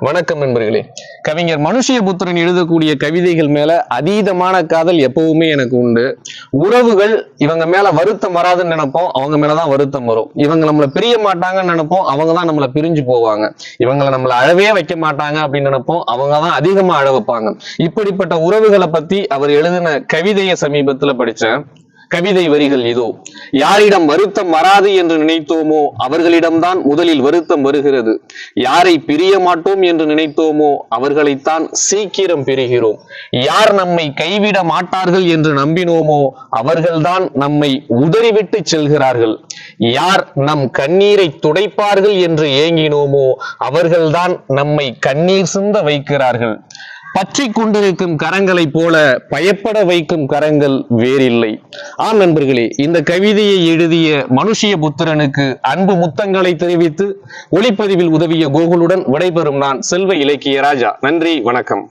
வணக்கம் நண்பர்களே. கவிஞர் மனுஷயபுத்திரன் எழுதக்கூடிய கவிதைகள் மேல அதீதமான காதல் எப்பவுமே எனக்கு உண்டு. உறவுகள் இவங்க மேல வருத்தம் வராதுன்னு நினைப்போம், அவங்க மேலதான் வருத்தம் வரும். இவங்க நம்மளை பிரிய மாட்டாங்கன்னு நினைப்போம், அவங்க தான் நம்மளை பிரிஞ்சு போவாங்க. இவங்களை நம்மளை அழவே வைக்க மாட்டாங்க அப்படின்னு நினைப்போம், அவங்க தான் அதிகமா அழ வைப்பாங்க. இப்படிப்பட்ட உறவுகளை பத்தி அவர் எழுதின கவிதையை சமீபத்துல படிச்சேன். கவிதை வரிகள் இதோ. யாரிடம் வருத்தம் வராது என்று நினைத்தோமோ அவர்களிடம்தான் முதலில் வருத்தம் வருகிறது. யாரை பிரிய மாட்டோம் என்று நினைத்தோமோ அவர்களைத்தான் சீக்கிரம் பிரிகிறோம். யார் நம்மை கைவிட மாட்டார்கள் என்று நம்பினோமோ அவர்கள்தான் நம்மை உதறிவிட்டு செல்கிறார்கள். யார் நம் கண்ணீரை துடைப்பார்கள் என்று ஏங்கினோமோ அவர்கள்தான் நம்மை கண்ணீர் சிந்த வைக்கிறார்கள். பற்றி கொண்டிருக்கும் கரங்களை போல பயப்பட வைக்கும் கரங்கள் வேறில்லை. ஆம் நண்பர்களே, இந்த கவிதையை எழுதிய மனுஷயபுத்திரனுக்கு அன்பு முத்தங்களை தெரிவித்து ஒளிப்பதிவில் உதவிய கோகுலுடன் விடைபெறும் நான் செல்வ இலக்கிய ராஜா. நன்றி, வணக்கம்.